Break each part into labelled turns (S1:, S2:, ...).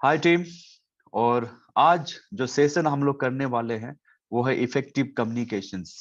S1: हाय team. और आज जो सेशन हम लोग करने वाले हैं वो है इफेक्टिव कम्युनिकेशंस।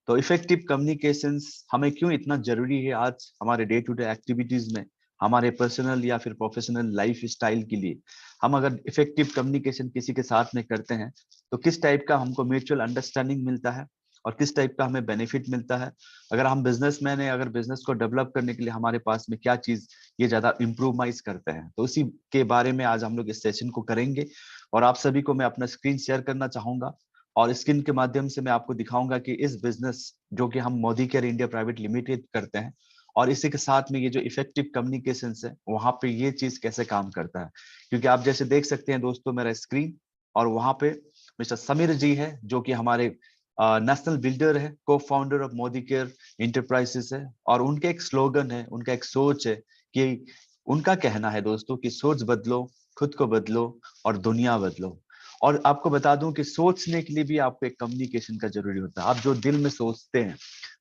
S1: तो इफेक्टिव कम्युनिकेशंस हमें क्यों इतना जरूरी है आज हमारे डे टू डे एक्टिविटीज में, हमारे पर्सनल या फिर प्रोफेशनल लाइफ स्टाइल के लिए। हम अगर इफेक्टिव कम्युनिकेशन किसी के साथ में करते हैं तो किस टाइप का हमको म्यूचुअल अंडरस्टैंडिंग मिलता है और किस टाइप का हमें बेनिफिट मिलता है। अगर हम बिजनेसमैन है, अगर बिजनेस को डेवलप करने के लिए हमारे पास में क्या चीज ये ज्यादा इम्प्रूवमाइज करते हैं, तो उसी के बारे में आज हम लोग इस सेशन को करेंगे। और आप सभी को मैं अपना स्क्रीन शेयर करना चाहूंगा और स्क्रीन के माध्यम से मैं आपको दिखाऊंगा कि इस बिजनेस जो कि हम Modi care India private limited करते हैं और इसी के साथ में ये जो इफेक्टिव कम्युनिकेशन है वहां पे ये चीज कैसे काम करता है। क्योंकि आप जैसे देख सकते हैं दोस्तों मेरा स्क्रीन, और वहां पे मिस्टर समीर जी है जो कि हमारे नेशनल बिल्डर है, को founder of Modi care enterprises है। और उनके एक स्लोगन है, उनका एक सोच है कि उनका कहना है दोस्तों कि सोच बदलो, खुद को बदलो और दुनिया बदलो। और आपको बता दूं कि सोचने के लिए भी आपको एक कम्युनिकेशन का जरूरी होता है। आप जो दिल में सोचते हैं,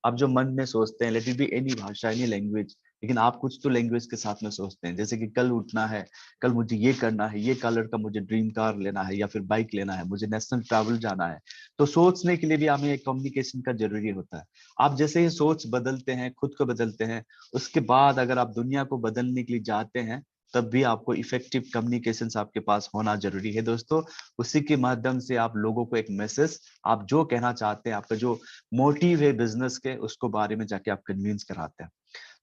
S1: आप जो मन में सोचते हैं, लेट इट बी एनी भाषा, एनी लैंग्वेज, लेकिन आप कुछ तो लैंग्वेज के साथ में सोचते हैं। जैसे कि कल उठना है, कल मुझे ये करना है, ये कलर का मुझे ड्रीम कार लेना है या फिर बाइक लेना है, मुझे नेशनल ट्रैवल जाना है। तो सोचने के लिए भी हमें एक कम्युनिकेशन का जरूरी होता है। आप जैसे ही सोच बदलते हैं, खुद को बदलते हैं, उसके बाद अगर आप दुनिया को बदलने के लिए जाते हैं तब भी आपको इफेक्टिव कम्युनिकेशन आपके पास होना जरूरी है दोस्तों। उसी के माध्यम से आप लोगों को एक मैसेज, आप जो कहना चाहते हैं, आपका जो मोटिव है बिजनेस के, उसको बारे में जाके आप कन्विंस कराते हैं।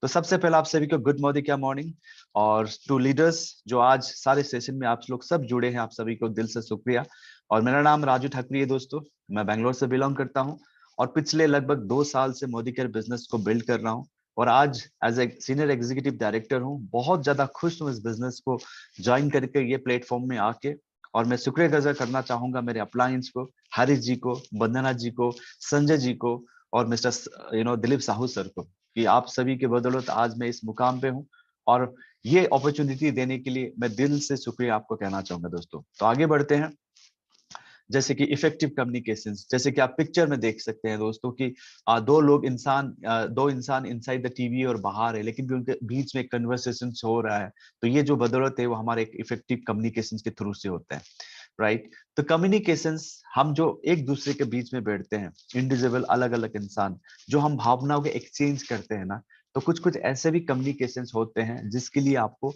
S1: तो सबसे पहले आप सभी को गुड मॉर्निंग, क्या मॉर्निंग। और टू लीडर्स जो आज सारे सेशन में आप लोग सब जुड़े हैं, आप सभी को दिल से शुक्रिया। और मेरा नाम राजू ठाकरे है दोस्तों, मैं बैंगलोर से बिलोंग करता हूँ और पिछले लगभग 2 साल से मोदी केयर बिजनेस को बिल्ड कर रहा हूँ। और आज as a senior executive director हूँ, बहुत ज्यादा खुश हूँ इस बिजनेस को ज्वाइन करके ये प्लेटफॉर्म में आके। और मैं शुक्रिया अदा करना चाहूंगा मेरे अपलायंस को, हरीश जी को, वंदना जी को, संजय जी को और मिस्टर दिलीप साहू सर को, कि आप सभी के बदौलत आज मैं इस मुकाम पे हूँ। और ये अपॉर्चुनिटी देने के लिए मैं दिल से शुक्रिया आपको कहना चाहूंगा दोस्तों। तो आगे बढ़ते हैं। जैसे कि इफेक्टिव कम्युनिकेशन, जैसे कि आप पिक्चर में देख सकते हैं दोस्तों कि दो इंसान इनसाइड द टीवी और बाहर है, लेकिन भी उनके बीच में कन्वर्सेशन हो रहा है। तो ये जो बदौलत है वो हमारे एक इफेक्टिव कम्युनिकेशन के थ्रू से होता है, राइट। तो कम्युनिकेशंस, हम जो एक दूसरे के बीच में बैठते हैं, इंडिविजुअल अलग अलग इंसान, जो हम भावनाओं के एक्सचेंज करते हैं ना, तो कुछ कुछ ऐसे भी कम्युनिकेशंस होते हैं जिसके लिए आपको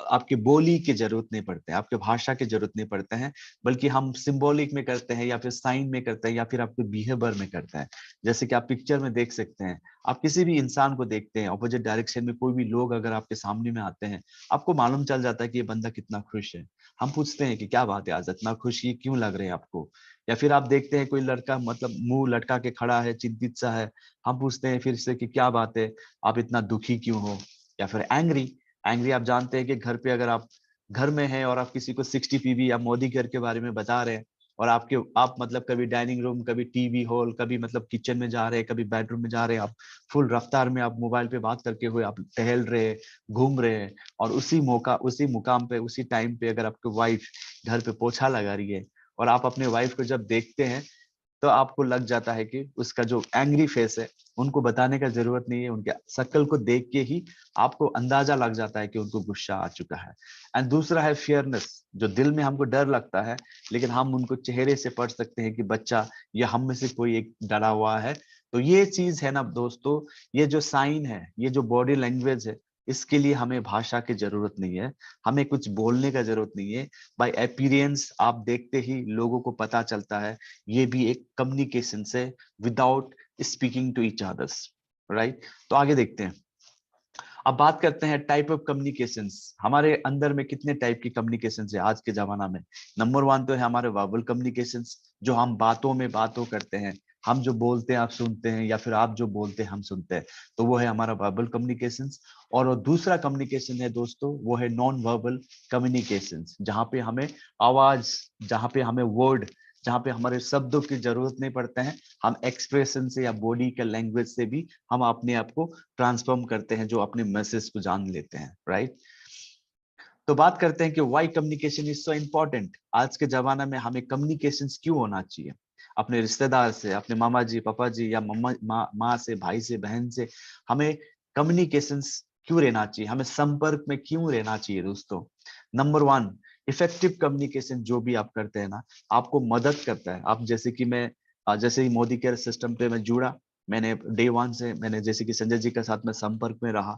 S1: आपकी बोली की जरूरत नहीं पड़ते, आपके भाषा की जरूरत नहीं पड़ते हैं, बल्कि हम सिंबॉलिक में करते हैं या फिर साइन में करते हैं या फिर आपके बिहेवियर में करते हैं। जैसे कि आप पिक्चर में देख सकते हैं, आप किसी भी इंसान को देखते हैं, ऑपोजिट डायरेक्शन में कोई भी लोग अगर आपके सामने में आते हैं, आपको मालूम चल जाता है कि ये बंदा कितना खुश है। हम पूछते हैं कि क्या बात है, आज इतना खुश ये क्यों लग रहे हैं आपको। या फिर आप देखते हैं कोई लड़का मतलब मुंह लटका के खड़ा है, चिंतित सा है, हम पूछते हैं फिर से कि क्या बात है, आप इतना दुखी क्यों हो। या फिर एंग्री, एंग्री आप जानते हैं कि घर पे अगर आप घर में हैं और आप किसी को 60 पीबी या मोदी केयर के बारे में बता रहे हैं, और आप मतलब कभी डाइनिंग रूम, कभी टीवी हॉल, कभी मतलब किचन में जा रहे हैं, कभी बेडरूम में जा रहे हैं, आप फुल रफ्तार में आप मोबाइल पे बात करके हुए आप टहल रहे हैं, घूम रहे हैं, और उसी मुकाम पे, उसी टाइम पे अगर आपकी वाइफ घर पे पोछा लगा रही है और आप अपने वाइफ को जब देखते हैं, तो आपको लग जाता है कि उसका जो एंग्री फेस है, उनको बताने का जरूरत नहीं है, उनके शक्ल को देख के ही आपको अंदाजा लग जाता है कि उनको गुस्सा आ चुका है। एंड दूसरा है फियरनेस, जो दिल में हमको डर लगता है, लेकिन हम उनको चेहरे से पढ़ सकते हैं कि बच्चा या हम में से कोई एक डरा हुआ है। तो ये चीज है ना दोस्तों, ये जो साइन है, ये जो बॉडी लैंग्वेज है, इसके लिए हमें भाषा की जरूरत नहीं है, हमें कुछ बोलने का जरूरत नहीं है। बाय अपीयरेंस आप देखते ही लोगों को पता चलता है, ये भी एक कम्युनिकेशन से, without speaking to each others, right. तो आगे देखते हैं। अब बात करते हैं टाइप ऑफ कम्युनिकेशंस, हमारे अंदर में कितने टाइप की कम्युनिकेशंस है आज के जमाना में। नंबर वन तो है हमारे वर्बल कम्युनिकेशंस, जो हम बातों में बातों करते हैं, हम जो बोलते हैं आप सुनते हैं, या फिर आप जो बोलते हैं हम सुनते हैं, तो वो है हमारा वर्बल कम्युनिकेशंस। और दूसरा कम्युनिकेशन है दोस्तों, वो है नॉन वर्बल कम्युनिकेशंस, जहाँ पे हमें आवाज, जहाँ पे हमें वर्ड, जहाँ पे हमारे शब्दों की जरूरत नहीं पड़ते हैं, हम एक्सप्रेशन से या बॉडी के लैंग्वेज से भी हम अपने आप को ट्रांसफॉर्म करते हैं, जो अपने मैसेज को जान लेते हैं, राइट। तो बात करते हैं कि why communication is so important. आज के जमाना में हमें कम्युनिकेशन क्यों होना चाहिए, अपने रिश्तेदार से, अपने मामा जी, पापा जी, या मम्मा माँ से, भाई से, बहन से, हमें कम्युनिकेशन क्यों रहना चाहिए, हमें संपर्क में क्यों रहना चाहिए दोस्तों। नंबर वन, इफेक्टिव कम्युनिकेशन जो भी आप करते हैं ना, आपको मदद करता है। आप जैसे कि मैं जैसे ही मोदी केयर सिस्टम पे मैं जुड़ा, मैंने डे वन से मैंने जैसे कि संजय जी के साथ में संपर्क में रहा,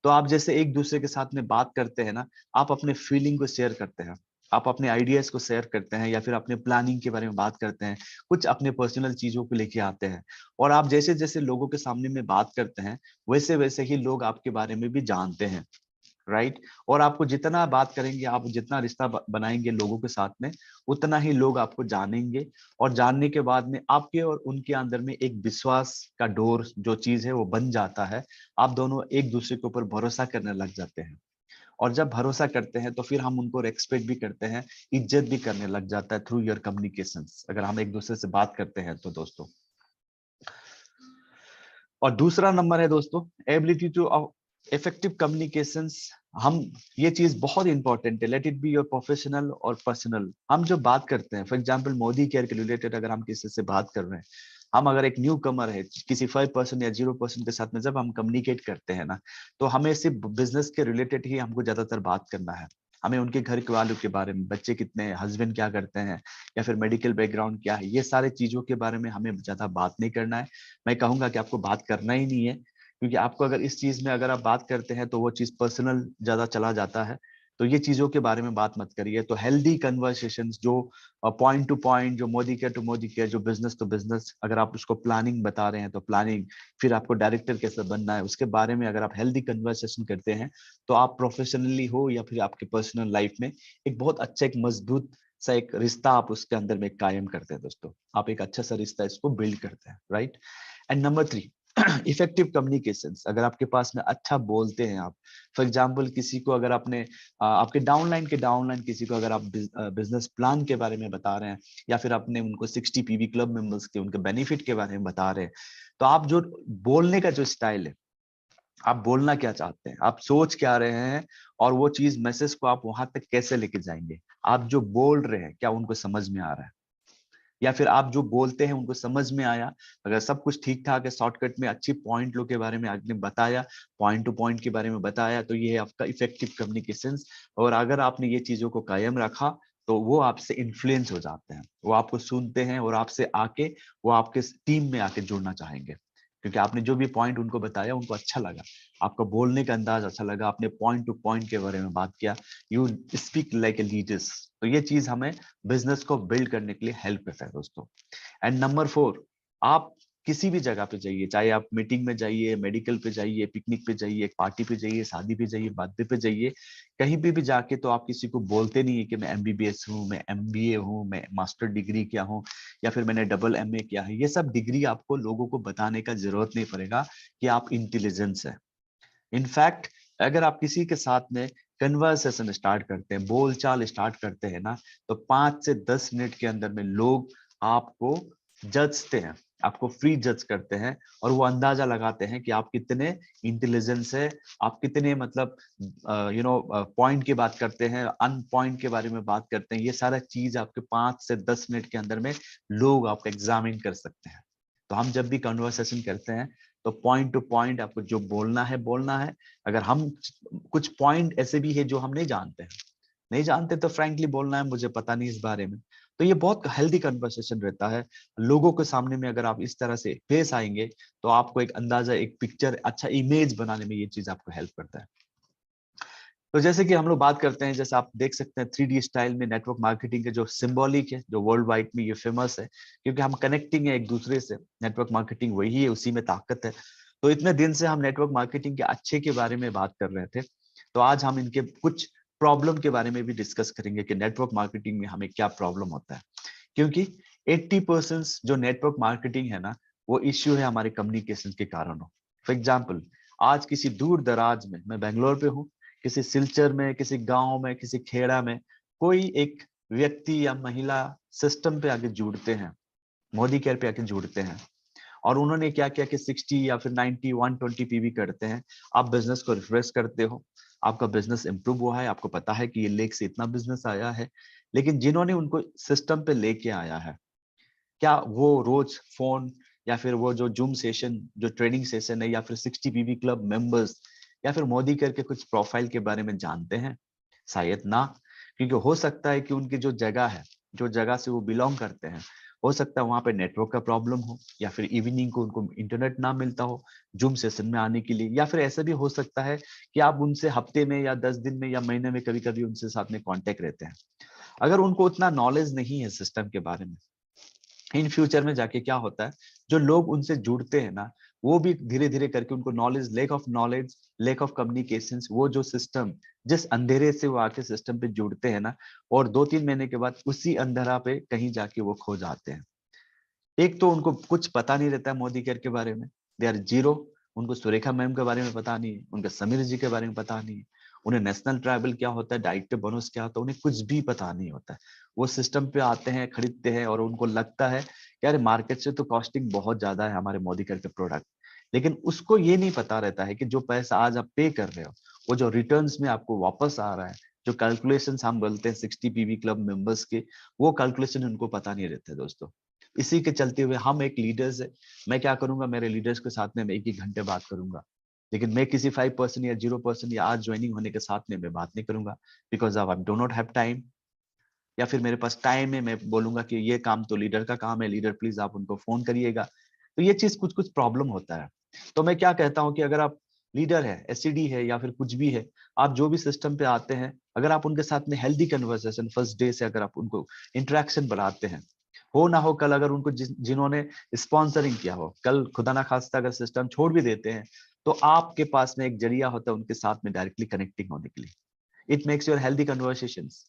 S1: तो आप जैसे एक दूसरे के साथ में बात करते हैं ना, आप अपने फीलिंग को शेयर करते हैं, आप अपने आइडियाज को शेयर करते हैं, या फिर अपने प्लानिंग के बारे में बात करते हैं, कुछ अपने पर्सनल चीजों को लेके आते हैं। और आप जैसे जैसे लोगों के सामने में बात करते हैं, वैसे वैसे ही लोग आपके बारे में भी जानते हैं, राइट। और आपको जितना बात करेंगे, आप जितना रिश्ता बनाएंगे लोगों के साथ में, उतना ही लोग आपको जानेंगे। और जानने के बाद में आपके और उनके अंदर में एक विश्वास का डोर जो चीज है वो बन जाता है। आप दोनों एक दूसरे के ऊपर भरोसा करने लग जाते हैं, और जब भरोसा करते हैं तो फिर हम उनको रेस्पेक्ट भी करते हैं, इज्जत भी करने लग जाता है थ्रू योर कम्युनिकेशंस, अगर हम एक दूसरे से बात करते हैं तो दोस्तों। और दूसरा नंबर है दोस्तों, एबिलिटी टू इफेक्टिव कम्युनिकेशंस। हम ये चीज बहुत इंपॉर्टेंट है, let it be your professional और पर्सनल। हम जो बात करते हैं, फॉर एग्जांपल मोदी केयर के रिलेटेड अगर हम किसी से बात कर रहे हैं, हम अगर एक न्यू कमर है, किसी 5% या 0% के साथ में जब हम कम्युनिकेट करते हैं ना, तो हमें सिर्फ बिजनेस के रिलेटेड ही हमको ज्यादातर बात करना है। हमें उनके घर के वालों के बारे में, बच्चे कितने हैं, हस्बैंड क्या करते हैं, या फिर मेडिकल बैकग्राउंड क्या है, ये सारे चीजों के बारे में हमें ज्यादा बात नहीं करना है। मैं कहूंगा कि आपको बात करना ही नहीं है, क्योंकि आपको अगर इस चीज में अगर आप बात करते हैं तो वो चीज पर्सनल ज्यादा चला जाता है। तो ये चीजों के बारे में बात मत करिए। तो हेल्दी कन्वर्सेशंस, जो पॉइंट टू पॉइंट, जो Modicare to Modicare, जो बिजनेस टू बिजनेस, अगर आप उसको प्लानिंग बता रहे हैं तो प्लानिंग, फिर आपको डायरेक्टर कैसे बनना है उसके बारे में अगर आप हेल्दी कन्वर्सेशन करते हैं, तो आप प्रोफेशनली हो या फिर आपके पर्सनल लाइफ में एक बहुत अच्छा, एक मजबूत सा एक रिश्ता आप उसके अंदर में कायम करते हैं दोस्तों। आप एक अच्छा सा रिश्ता इसको बिल्ड करते हैं, right. And number 3, effective communications. अगर आपके पास में अच्छा बोलते हैं आप, फॉर एग्जांपल किसी को अगर आपने आपके डाउनलाइन किसी को अगर आप बिजनेस प्लान के बारे में बता रहे हैं, या फिर आपने उनको 60 पीवी क्लब मेंबर्स के उनके बेनिफिट के बारे में बता रहे हैं, तो आप जो बोलने का जो स्टाइल है, आप बोलना क्या चाहते हैं, आप सोच क्या रहे हैं, और वो चीज मैसेज को आप वहां तक कैसे लेके जाएंगे, आप जो बोल रहे हैं क्या उनको समझ में आ रहा है, या फिर आप जो बोलते हैं उनको समझ में आया। अगर सब कुछ ठीक ठाक है, शॉर्टकट में अच्छी पॉइंट लो के बारे में आपने बताया, पॉइंट टू पॉइंट के बारे में बताया, तो ये है आपका इफेक्टिव कम्युनिकेशन। और अगर आपने ये चीजों को कायम रखा, तो वो आपसे इन्फ्लुएंस हो जाते हैं, वो आपको सुनते हैं, और आपसे आके वो आपके टीम में आके जुड़ना चाहेंगे, क्योंकि आपने जो भी पॉइंट उनको बताया उनको अच्छा लगा, आपका बोलने का अंदाज अच्छा लगा, आपने पॉइंट टू पॉइंट के बारे में बात किया, you speak like a leaders. तो ये चीज हमें बिजनेस को बिल्ड करने के लिए हेल्प करता है दोस्तों। एंड नंबर 4, आप किसी भी जगह पे जाइए, चाहे आप मीटिंग में जाइए, मेडिकल पे जाइए, पिकनिक पे जाइए, पार्टी पे जाइए, शादी पे जाइए, बर्थडे पे जाइए, कहीं भी जाके तो आप किसी को बोलते नहीं है कि मैं एमबीबीएस हूँ, मैं एमबीए हूँ, मैं मास्टर डिग्री किया हूँ, या फिर मैंने डबल एमए किया है। ये सब डिग्री आपको लोगों को बताने का जरूरत नहीं पड़ेगा कि आप इंटेलिजेंस है। इनफैक्ट अगर आप किसी के साथ में कन्वर्सेशन स्टार्ट करते हैं, बोलचाल स्टार्ट करते हैं ना, तो 5 से 10 मिनट के अंदर में लोग आपको जजते हैं, आपको फ्री जज करते हैं, और वो अंदाजा लगाते हैं कि आप कितने इंटेलिजेंस है, आप कितने मतलब पॉइंट की बात करते हैं, अन पॉइंट के बारे में बात करते हैं। ये सारा चीज आपके 5 से 10 मिनट के अंदर में लोग आपको एग्जामिन कर सकते हैं। तो हम जब भी कन्वर्सेशन करते हैं, तो पॉइंट टू पॉइंट आपको जो बोलना है बोलना है। अगर हम कुछ पॉइंट ऐसे भी है जो हम नहीं जानते तो फ्रैंकली बोलना है, मुझे पता नहीं इस बारे में। तो ये बहुत हेल्दी कन्वर्सेशन रहता है। लोगों के सामने में अगर आप इस तरह से पेश आएंगे, तो आपको एक अंदाजा, एक पिक्चर, अच्छा इमेज बनाने में ये चीज आपको हेल्प करता है। तो जैसे कि हम लोग बात करते हैं, जैसे आप देख सकते हैं 3D स्टाइल में नेटवर्क मार्केटिंग के जो सिंबॉलिक है, जो वर्ल्ड वाइड में ये फेमस है, क्योंकि हम कनेक्टिंग है एक दूसरे से। नेटवर्क मार्केटिंग वही है, उसी में ताकत है। तो इतने दिन से हम नेटवर्क मार्केटिंग के अच्छे के बारे में बात कर रहे थे, तो आज हम इनके कुछ प्रॉब्लम के बारे में भी डिस्कस करेंगे कि नेटवर्क मार्केटिंग में हमें क्या प्रॉब्लम होता है। क्योंकि 80% जो नेटवर्क मार्केटिंग है ना, वो इश्यू है हमारे कम्युनिकेशन के कारण। फॉर एग्जाम्पल, आज किसी दूर दराज में, मैं बेंगलोर पे हूँ, किसी सिलचर में, किसी गांव में, किसी खेड़ा में, कोई एक व्यक्ति या महिला सिस्टम पे आके जुड़ते हैं, मोदी केयर पे आके जुड़ते हैं, और उन्होंने क्या किया कि 60 या फिर 90 120 पीवी करते हैं। आप बिजनेस को रिफ्रेश करते हो, आपका बिजनेस इंप्रूव हुआ है, आपको पता है कि ये लेख से इतना बिजनेस आया है, लेकिन जिन्होंने उनको सिस्टम पे लेके आया है, क्या वो रोज फोन, या फिर वो जो जूम सेशन, जो ट्रेनिंग सेशन है, या फिर 60 पीवी क्लब मेंबर्स, या फिर मोदी केयर के कुछ प्रोफाइल के बारे में जानते हैं? शायद ना। क्योंकि हो सकता है कि उनकी जो जगह है, जो जगह से वो बिलोंग करते हैं, हो सकता है वहां पे नेटवर्क का प्रॉब्लम हो, या फिर इवनिंग को उनको इंटरनेट ना मिलता हो जूम सेशन में आने के लिए, या फिर ऐसा भी हो सकता है कि आप उनसे हफ्ते में या 10 दिन में या महीने में कभी कभी उनसे साथ में कांटेक्ट रहते हैं। अगर उनको उतना नॉलेज नहीं है सिस्टम के बारे में, इन फ्यूचर में जाके क्या होता है, जो लोग उनसे जुड़ते हैं ना, वो भी धीरे धीरे करके उनको नॉलेज, लैक ऑफ कम्युनिकेशंस, वो जो सिस्टम, जिस अंधेरे से वो आके सिस्टम पे जुड़ते हैं ना, और 2-3 महीने के बाद उसी अंधेरा पे कहीं जाके वो खो जाते हैं। एक तो उनको कुछ पता नहीं रहता है मोदी केयर के बारे में, दे आर जीरो। उनको सुरेखा मैम के बारे में पता नहीं है, उनके समीर जी के बारे में पता नहीं है, उन्हें नेशनल ट्राइबल क्या होता है, डाइट बोनस क्या होता है, उन्हें कुछ भी पता नहीं होता है। वो सिस्टम पे आते हैं, खरीदते हैं, और उनको लगता है कि यार मार्केट से तो कॉस्टिंग बहुत ज्यादा है हमारे मोदी केयर के प्रोडक्ट। लेकिन उसको ये नहीं पता रहता है कि जो पैसा आज आप पे कर रहे हो, वो जो रिटर्न्स में आपको वापस आ रहा है, जो कैलकुलेशन हम बोलते हैं 60 PV क्लब मेंबर्स के, वो कैलकुलेशन उनको पता नहीं रहते दोस्तों। इसी के चलते हुए हम एक लीडर्स है, मैं क्या करूंगा, मेरे लीडर्स के साथ में मैं 1-1 घंटे बात करूंगा, लेकिन मैं किसी 5% या 0% या आज ज्वाइनिंग होने के साथ में मैं बात नहीं करूंगा, because of I do not have time, या फिर मेरे पास टाइम है, मैं बोलूंगा कि ये काम तो लीडर का काम है, लीडर प्लीज आप उनको फोन करिएगा। तो ये चीज कुछ कुछ प्रॉब्लम होता है। तो मैं क्या कहता हूँ कि अगर आप लीडर है, एससीडी है, या फिर कुछ भी है, आप जो भी सिस्टम पे आते हैं, अगर आप उनके साथ में हेल्दी कन्वर्सेशन फर्स्ट डे से अगर आप उनको इंटरेक्शन बढ़ाते हैं, हो ना हो कल अगर उनको जिन्होंने स्पॉन्सरिंग किया हो, कल खुदा ना खास्ता अगर सिस्टम छोड़ भी देते हैं, तो आपके पास में एक जरिया होता है उनके साथ में डायरेक्टली कनेक्टिंग होने के लिए। It makes your healthy conversations.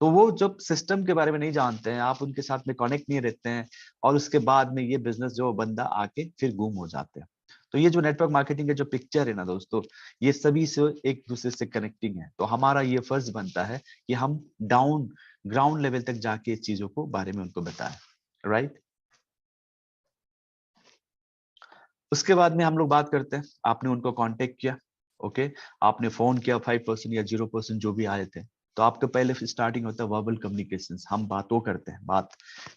S1: तो वो जब सिस्टम के बारे में नहीं जानते हैं, आप उनके साथ में कनेक्ट नहीं रहते हैं, और उसके बाद में ये बिजनेस जो बंदा आके फिर गुम हो जाते हैं। तो ये जो नेटवर्क मार्केटिंग के जो पिक्चर है ना दोस्तों, ये सभी से एक दूसरे से कनेक्टिंग है। तो हमारा ये फर्ज बनता है कि हम डाउन ग्राउंड लेवल तक जाके इस चीजों को बारे में उनको बताएं, राइट। उसके बाद में हम लोग बात करते हैं, आपने उनको कांटेक्ट किया, ओके, आपने फोन किया, 5% या 0% जो भी आए थे, तो आपके पहले स्टार्टिंग होता है वर्बल कम्युनिकेशन। हम बातों करते हैं बात,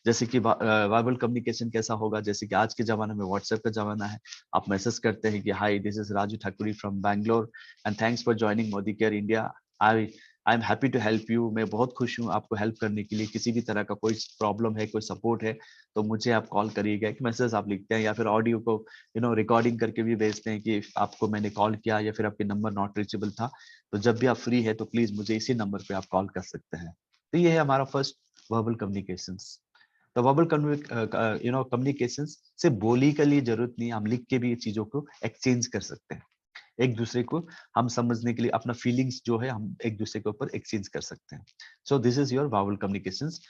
S1: जैसे कि वर्बल कम्युनिकेशन कैसा होगा, जैसे कि आज के जमाने में व्हाट्सएप का जमाना है, आप मैसेज करते हैं कि hi this is Raju Thakuri from Bangalore and thanks for joining Modi care India, I I am happy to help you. मैं बहुत खुश हूँ आपको हेल्प करने के लिए, किसी भी तरह का कोई प्रॉब्लम है, कोई सपोर्ट है, तो मुझे आप कॉल करिएगा। एक मैसेज आप लिखते हैं, या फिर ऑडियो को रिकॉर्डिंग करके भी भेजते हैं कि आपको मैंने कॉल किया, या फिर आपके नंबर नॉट रीचेबल था, तो जब भी आप फ्री है तो प्लीज मुझे इसी नंबर पे आप कॉल कर सकते हैं। तो ये है हमारा फर्स्ट वर्बल कम्युनिकेशंस। तो वर्बल कम्युनिकेशंस से बोली के लिए जरूरत नहीं, हम लिख के भी ये चीजों को एक्सचेंज कर सकते हैं। एक दूसरे को हम समझने के लिए अपना फीलिंग्स जो है हम एक दूसरे के ऊपर एक्सचेंज कर सकते हैं। So this is your verbal communications,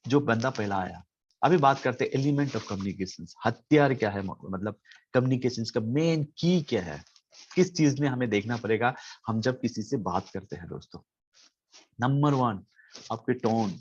S1: जो बंदा पहला आया। अभी बात करते हैं एलिमेंट ऑफ कम्युनिकेशन, हथियार क्या है, मतलब कम्युनिकेशन का मेन की क्या है, किस चीज में हमें देखना पड़ेगा हम जब किसी से बात करते हैं दोस्तों। नंबर 1, आपके टोन,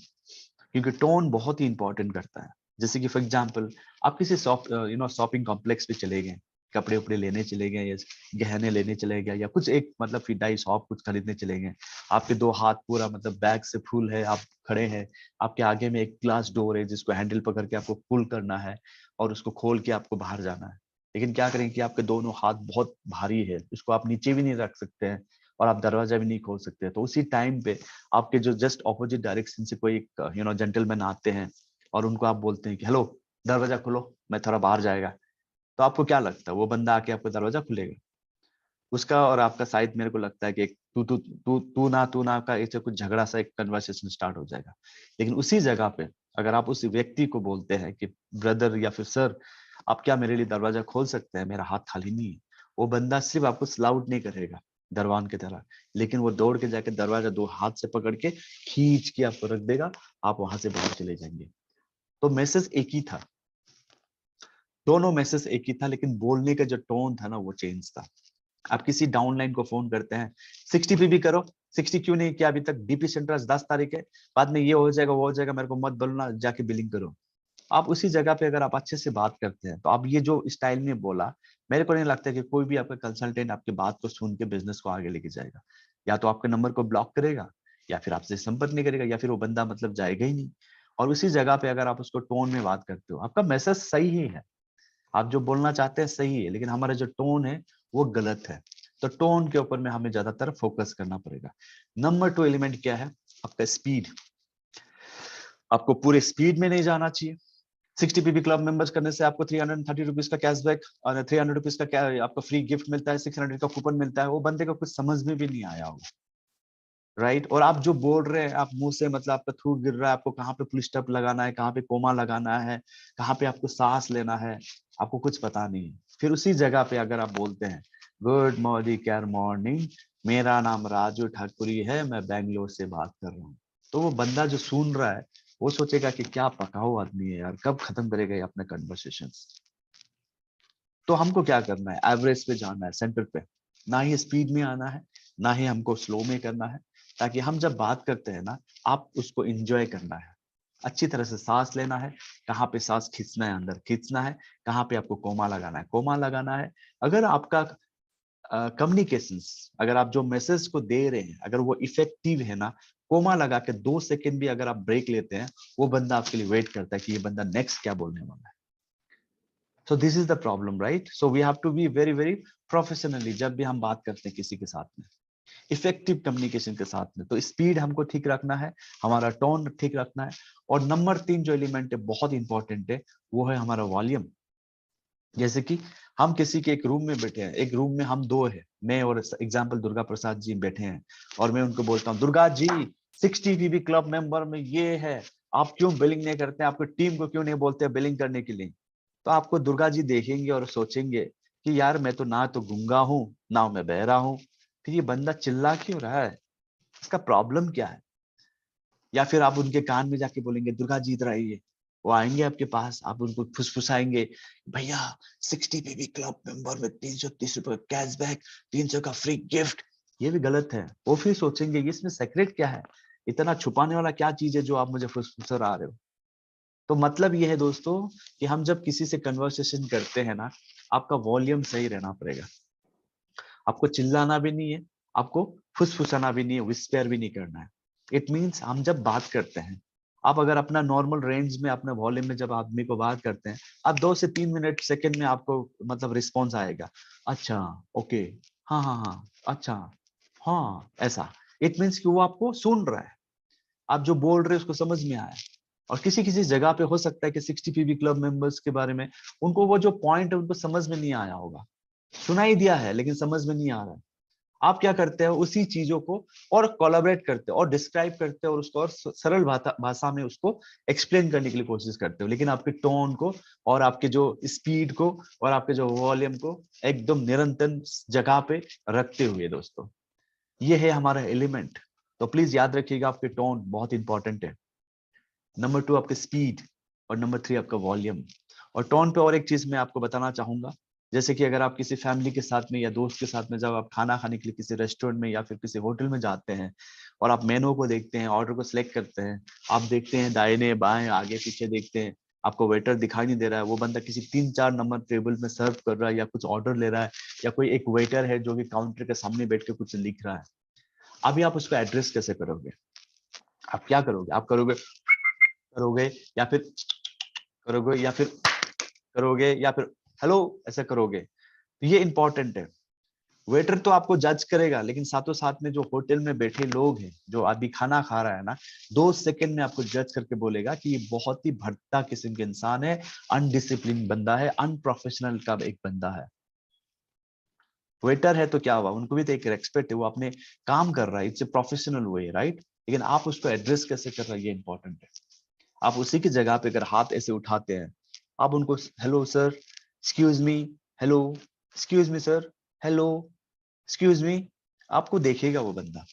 S1: क्योंकि टोन बहुत ही इंपॉर्टेंट करता है। जैसे कि फॉर एग्जांपल, आप किसी शॉपिंग कॉम्प्लेक्स पे चले गए, कपड़े उपड़े लेने चले गए, या गहने लेने चले गए, या कुछ एक मतलब फिदाई शॉप कुछ खरीदने चले गए, आपके 2 हाथ पूरा मतलब बैग से फुल है, आप खड़े हैं, आपके आगे में एक ग्लास डोर है जिसको हैंडल पकड़ के आपको पुल करना है, और उसको खोल के आपको बाहर जाना है। लेकिन क्या करें कि आपके दोनों हाथ बहुत भारी है, उसको आप नीचे भी नहीं रख सकते हैं, और आप दरवाजा भी नहीं खोल सकते। तो उसी टाइम पे आपके जो जस्ट ऑपोजिट डायरेक्शन से कोई जेंटलमैन आते हैं, और उनको आप बोलते हैं कि हेलो, दरवाजा खोलो, मैं थोड़ा बाहर जाएगा। तो आपको क्या लगता है, वो बंदा आके आपको दरवाजा खुलेगा? उसका और आपका शायद मेरे को लगता है कि एक तू ना का एक कुछ झगड़ा सा एक कन्वर्सेशन स्टार्ट हो जाएगा। लेकिन उसी जगह पे अगर आप उस व्यक्ति को बोलते हैं कि ब्रदर या फिर सर, आप क्या मेरे लिए दरवाजा खोल सकते हैं, मेरा हाथ खाली नहीं है, वो बंदा सिर्फ आपको सलाउट नहीं करेगा दरवान की तरह, लेकिन वो दौड़ के जाके दरवाजा 2 हाथ से पकड़ के खींच के आपको रख देगा, आप वहां से बाहर चले जाएंगे। तो मैसेज एक ही था, दोनों मैसेज एक ही था, लेकिन बोलने का जो टोन था ना वो चेंज था। आप किसी डाउनलाइन को फोन करते हैं, 60 PB करो, 60 क्यों नहीं किया अभी तक, डीपी सेंटर आज 10 तारीख है, बाद में ये हो जाएगा वो हो जाएगा, मेरे को मत बोलना, जाके बिलिंग करो। आप उसी जगह पे अगर आप अच्छे से बात करते हैं, तो आप ये जो स्टाइल में बोला, मेरे को नहीं लगता कि कोई भी आपका कंसल्टेंट आपकी बात को सुन के बिजनेस को आगे लेके जाएगा। या तो आपके नंबर को ब्लॉक करेगा, या फिर आपसे संपर्क नहीं करेगा, या फिर वो बंदा मतलब जाएगा ही नहीं। और उसी जगह पे अगर आप उसको टोन में बात करते हो, आपका मैसेज सही ही है, आप जो बोलना चाहते हैं सही है, लेकिन हमारा जो टोन है वो गलत है। तो टोन के ऊपर में हमें ज्यादातर फोकस करना पड़ेगा। नंबर 2 एलिमेंट क्या है, आपका स्पीड, आपको पूरे स्पीड में नहीं जाना चाहिए। 60 पीबी क्लब मेंबर्स करने से आपको 330 रुपीज का कैशबैक और 300 रुपीज का क्या आपका फ्री गिफ्ट मिलता है, 600 का कूपन मिलता है, वो बंदे को कुछ समझ में भी नहीं आया होगा, राइट। और आप जो बोल रहे हैं, आप मुंह से मतलब आपका थूक गिर रहा है, आपको कहाँ पे फुल स्टॉप लगाना है, कहाँ पे कोमा लगाना है, कहाँ पे आपको सांस लेना है, आपको कुछ पता नहीं है। फिर उसी जगह पे अगर आप बोलते हैं गुड मॉर्निंग केयर मॉर्निंग, मेरा नाम राजू ठाकुरी है, मैं बेंगलोर से बात कर रहा हूँ, तो वो बंदा जो सुन रहा है वो सोचेगा कि क्या पकाऊ आदमी है यार, कब खत्म करेगा ये अपने कन्वर्सेशंस। तो हमको क्या करना है, एवरेज पे जाना है, सेंटर पे, ना ही स्पीड में आना है, ना ही हमको स्लो में करना है, ताकि हम जब बात करते हैं ना, आप उसको एंजॉय करना है, अच्छी तरह से सांस लेना है, कहाँ पे सांस खींचना है, अंदर खींचना है, कहाँ पे आपको कोमा लगाना है, कोमा लगाना है। अगर आपका कम्युनिकेशंस, अगर आप जो मैसेज को दे रहे हैं अगर वो इफेक्टिव है ना, कोमा लगा के 2 सेकंड भी अगर आप ब्रेक लेते हैं, वो बंदा आपके लिए वेट करता है कि ये बंदा नेक्स्ट क्या बोलने वाला है। So this is the problem, right? So we have to be very very professionally जब भी हम बात करते हैं किसी के साथ में, इफेक्टिव कम्युनिकेशन के साथ में। तो स्पीड हमको ठीक रखना है, हमारा टोन ठीक रखना है, और नंबर 3 जो एलिमेंट है बहुत इंपॉर्टेंट है, वो है हमारा वॉल्यूम। जैसे कि हम किसी के एक रूम में बैठे हैं, एक रूम में हम दो है, मैं और एग्जाम्पल दुर्गा प्रसाद जी बैठे हैं, और मैं उनको बोलता हूँ Durga ji 60 PB club member में ये है, आप क्यों बिलिंग नहीं करते, आपको टीम को क्यों नहीं बोलते बिलिंग करने के लिए। तो आपको दुर्गा जी देखेंगे और सोचेंगे कि यार मैं तो ना तो गूंगा हूं ना मैं बहरा हूं, फिर ये बंदा चिल्ला क्यों रहा है, इसका प्रॉब्लम क्या है। या फिर आप उनके कान में जाके बोलेंगे दुर्गा जी इधर आइए, वो आएंगे आपके पास, आप उनको फुसफुसाएंगे, भैया 60 पीबी क्लब मेंबर में 330 रुपए कैशबैक, 300 का फ्री गिफ्ट। ये भी गलत है। वो फिर सोचेंगे कि इसमें सीक्रेट क्या है, इतना छुपाने वाला क्या चीज है जो आप मुझे फुसफुसा रहे हो। तो मतलब ये है दोस्तों कि हम जब किसी से कन्वर्सेशन करते हैं ना, आपका वॉल्यूम सही रहना पड़ेगा, आपको चिल्लाना भी नहीं है, आपको फुसफुसाना भी नहीं है, विस्पर भी नहीं करना है। इट मीन्स हम जब बात करते हैं, आप अगर अपना नॉर्मल रेंज में अपने वॉल्यूम में जब आदमी को बात करते हैं, आप 2 से 3 मिनट सेकंड में आपको मतलब रिस्पॉन्स आएगा, अच्छा, ओके, हाँ हाँ हाँ, अच्छा, हाँ, ऐसा। इट मीन्स कि वो आपको सुन रहा है, आप जो बोल रहे हैं उसको समझ में आया। और किसी किसी जगह पे हो सकता है कि 60 पीबी क्लब मेंबर्स के बारे में उनको वो जो पॉइंट है उनको समझ में नहीं आया होगा, सुनाई दिया है लेकिन समझ में नहीं आ रहा है। आप क्या करते हैं, उसी चीजों को और कोलैबोरेट करते हो और डिस्क्राइब करते हो और उसको और सरल भाषा में उसको एक्सप्लेन करने के लिए कोशिश करते हो, लेकिन आपके टोन को और आपके जो स्पीड को और आपके जो वॉल्यूम को एकदम निरंतर जगह पे रखते हुए दोस्तों, ये है हमारा एलिमेंट। तो प्लीज याद रखिएगा, आपके टोन बहुत इंपॉर्टेंट है, नंबर 2 आपके स्पीड, और नंबर 3 आपका वॉल्यूम। और टोन पे और एक चीज मैं आपको बताना चाहूंगा, जैसे कि अगर आप किसी फैमिली के साथ में या दोस्त के साथ में जब आप खाना खाने के लिए किसी रेस्टोरेंट में या फिर किसी होटल में जाते हैं और आप मेनू को देखते हैं, ऑर्डर को सिलेक्ट करते हैं, आप देखते हैं दाहिने बाएं आगे पीछे देखते हैं, आपको वेटर दिखाई नहीं दे रहा है, वो बंदा किसी 3-4 नंबर टेबल में सर्व कर रहा है या कुछ ऑर्डर ले रहा है, या कोई एक वेटर है जो कि काउंटर के सामने बैठ के कुछ लिख रहा है, अभी आप उसको एड्रेस कैसे करोगे, आप क्या करोगे, आप करोगे करोगे या फिर करोगे या फिर करोगे या फिर हेलो ऐसा करोगे। तो ये इंपॉर्टेंट है। वेटर तो आपको जज करेगा, लेकिन साथों साथ में जो होटल में बैठे लोग हैं जो अभी खाना खा रहा है ना, 2 सेकंड में आपको जज करके बोलेगा कि ये बहुत ही भटका किस्म के इंसान है, अनडिसिप्लिन बंदा है, अनप्रोफेशनल का एक बंदा है। वेटर है तो क्या हुआ, उनको भी तो एक रेस्पेक्ट है, वो अपने काम कर रहा है, it's a professional way, right. लेकिन आप उसको एड्रेस कैसे कर रहा है, ये इंपॉर्टेंट है। आप उसी की जगह पे अगर हाथ ऐसे उठाते हैं, आप उनको hello sir, excuse me, hello, excuse me sir, hello, excuse me, आपको देखेगा वो बंदा।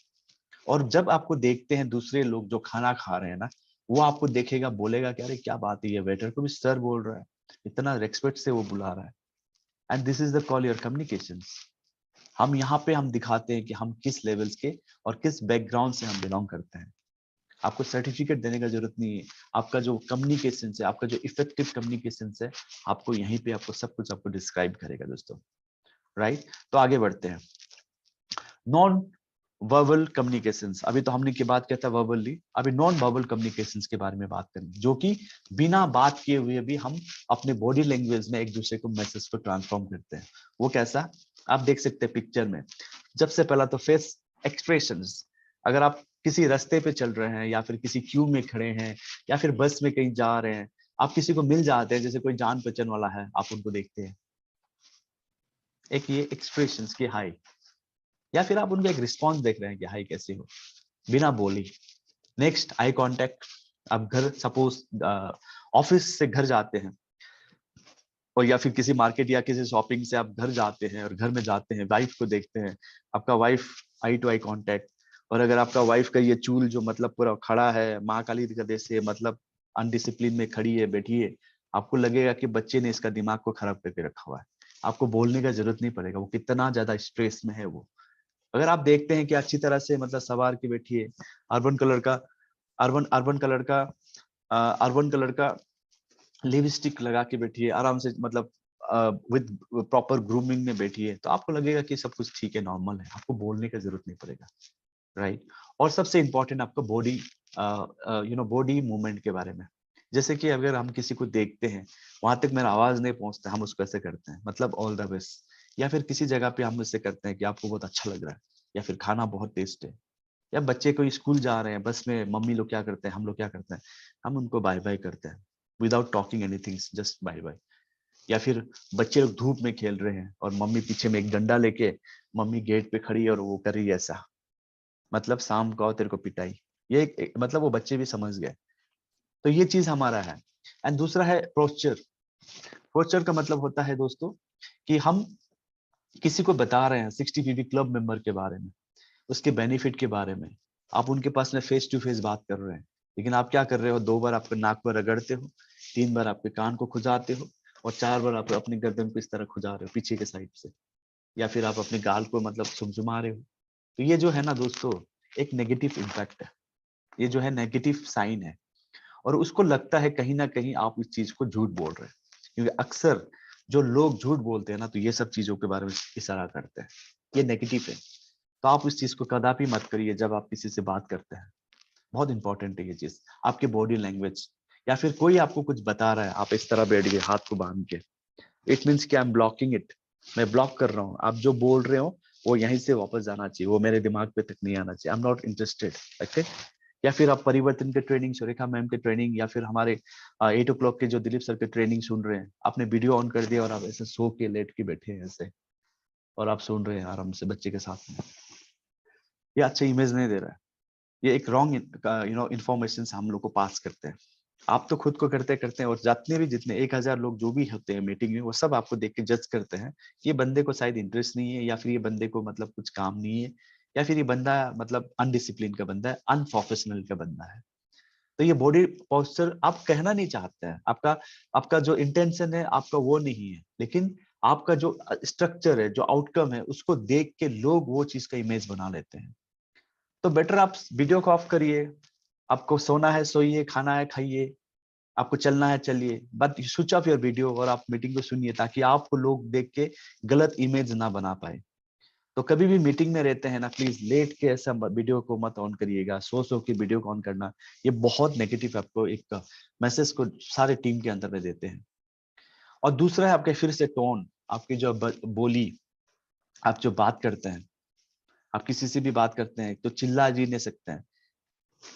S1: और जब आपको देखते हैं दूसरे लोग जो खाना खा रहे हैं ना, वो आपको देखेगा, बोलेगा कि अरे क्या बात है, ये वेटर को भी सर बोल रहा है, इतना रेस्पेक्ट से वो बुला रहा है। And this is the call your communication. हम यहाँ पे हम दिखाते हैं कि हम किस लेवल्स के और किस बैकग्राउंड से हम बिलोंग करते हैं। आपको सर्टिफिकेट देने का जरूरत नहीं है, आपका जो कम्युनिकेशन है, आपका जो इफेक्टिव कम्युनिकेशन है, आपको यहीं पे आपको सब कुछ आपको डिस्क्राइब करेगा दोस्तों, राइट। तो आगे बढ़ते हैं, नॉन वर्बल कम्युनिकेशंस। अभी तो हमने की बात किया था वर्बली, अभी नॉन वर्बल कम्युनिकेशंस के बारे में बात करेंगे, जो कि बिना बात किए हुए भी हम अपने बॉडी लैंग्वेज में एक दूसरे को मैसेज को ट्रांसफॉर्म करते हैं। वो कैसा, आप देख सकते हैं पिक्चर में। जब से पहला तो फेस एक्सप्रेशंस, अगर आप किसी रास्ते पे चल रहे हैं या फिर किसी क्यू में खड़े हैं या फिर बस में कहीं जा रहे हैं, आप किसी को मिल जाते हैं, जैसे कोई जान पहचान वाला है, आप उनको देखते हैं, एक ये एक्सप्रेशंस की हाई, या फिर आप उनका एक रिस्पॉन्स देख रहे हैं कि हाई कैसे हो, बिना बोली। Next eye contact. आप घर सपोज ऑफिस से घर जाते हैं और या फिर किसी मार्केट या किसी शॉपिंग से आप घर जाते हैं और घर में जाते हैं, वाइफ को देखते हैं, आपका wife eye to eye contact. और अगर आपका वाइफ का ये चूल जो मतलब पूरा खड़ा है महाकाली का जैसे, मतलब अनडिसिप्लिन में खड़ी है, बैठी है, आपको लगेगा कि बच्चे ने इसका दिमाग को खराब करके रखा हुआ है। आपको बोलने का जरूरत नहीं पड़ेगा, वो कितना ज्यादा स्ट्रेस में है वो। अगर आप देखते हैं कि अच्छी तरह से मतलब सवार के बैठी है, अर्बन कलर का अर्बन अर्बन कलर का अर्बन कलर का लिपस्टिक लगा के बैठी है, आराम से मतलब विद प्रॉपर ग्रूमिंग में बैठी है, तो आपको लगेगा कि सब कुछ ठीक है, नॉर्मल है, आपको बोलने की जरूरत नहीं पड़ेगा, राइट। और सबसे इंपॉर्टेंट आपका बॉडी बॉडी मूवमेंट के बारे में। जैसे कि अगर हम किसी को देखते हैं, वहां तक मेरा आवाज नहीं पहुंचता, हम उसको ऐसे करते हैं, मतलब ऑल द बेस्ट। या फिर किसी जगह पे हम उससे करते हैं कि आपको बहुत अच्छा लग रहा है, या फिर खाना बहुत टेस्ट है, या बच्चे कोई स्कूल जा रहे हैं, बस में मम्मी लोग क्या करते हैं, हम लोग क्या करते हैं, हम उनको बाय बाय करते हैं without talking anything, just bye bye. या फिर बच्चे लोग धूप में खेल रहे हैं और मम्मी पीछे में एक डंडा लेके, मम्मी गेट पे खड़ी है और वो कर रही है ऐसा, मतलब शाम को आओ तेरे को पिटाई। ये मतलब वो बच्चे भी समझ गए। तो ये चीज हमारा है। एंड दूसरा है पोस्चर। पोस्चर का मतलब होता है दोस्तों कि हम किसी को बता रहे हैं 60 क्लब मेंबर के बारे में, उसके बेनिफिट के बारे में, आप उनके पास में फेस टू फेस बात कर रहे हैं, लेकिन आप क्या कर रहे हो, 2 बार आपके नाक पर रगड़ते हो, 3 बार आपके कान को खुजाते हो, और 4 बार आप अपनी गर्दन को इस तरह खुजा रहे हो पीछे के साइड से, या फिर आप अपने गाल को मतलब सुमसुमा रहे हो। तो ये जो है ना दोस्तों, एक नेगेटिव इम्पैक्ट है, ये जो है नेगेटिव साइन है, और उसको लगता है कहीं ना कहीं आप इस चीज को झूठ बोल रहे हैं, क्योंकि अक्सर जो लोग झूठ बोलते हैं ना, तो ये सब चीजों के बारे में इशारा करते हैं, ये नेगेटिव है। तो आप उस चीज को कदापि मत करिए जब आप किसी से बात करते हैं। बहुत इंपॉर्टेंट है ये चीज, आपके बॉडी लैंग्वेज। या फिर कोई आपको कुछ बता रहा है, आप इस तरह बैठ गए हाथ को बांध के, इट मीन्स कि आई एम ब्लॉकिंग इट, मैं ब्लॉक कर रहा हूँ, आप जो बोल रहे हो वो यहीं से वापस जाना चाहिए, वो मेरे दिमाग पे तक नहीं आना चाहिए, I am not interested, okay. या फिर आप परिवर्तन के ट्रेनिंग, सुरेखा मैम के ट्रेनिंग, या फिर हमारे 8 o'clock के जो दिलीप सर के ट्रेनिंग सुन रहे हैं, आपने वीडियो ऑन कर दिया और आप ऐसे सो के लेट के बैठे हैं ऐसे, और आप सुन रहे हैं आराम से बच्चे के साथ में, ये अच्छा इमेज नहीं दे रहा है। ये एक रॉन्ग इंफॉर्मेशन हम लोग को पास करते हैं। आप तो खुद को करते करते हैं, और जितने 1000 लोग जो भी होते हैं मीटिंग में, वो सब आपको देख के जज करते हैं कि ये बंदे को शायद इंटरेस्ट नहीं है, या फिर ये बंदे को मतलब कुछ काम नहीं है, या फिर ये बंदा मतलब अनडिसिप्लिन का बंदा है, अनप्रोफेशनल का बंदा है। तो ये बॉडी पोस्चर आप कहना नहीं चाहते हैं, आपका आपका जो इंटेंशन है आपका वो नहीं है, लेकिन आपका जो स्ट्रक्चर है, जो आउटकम है, उसको देख के लोग वो चीज का इमेज बना लेते हैं। तो बेटर आप वीडियो को ऑफ करिए, आपको सोना है सोइए, खाना है खाइए, आपको चलना है चलिए, but switch off your video और आप मीटिंग को सुनिए, ताकि आपको लोग देख के गलत इमेज ना बना पाए। तो कभी भी मीटिंग में रहते हैं ना, प्लीज लेट के ऐसा वीडियो को मत ऑन करिएगा, सो के वीडियो को ऑन करना, ये बहुत नेगेटिव आपको एक मैसेज को सारे टीम के अंदर में देते हैं। और दूसरा है आपके फिर से टोन, आपकी जो बोली, आप जो बात करते हैं, आप किसी से भी बात करते हैं तो चिल्ला जी नहीं सकते हैं,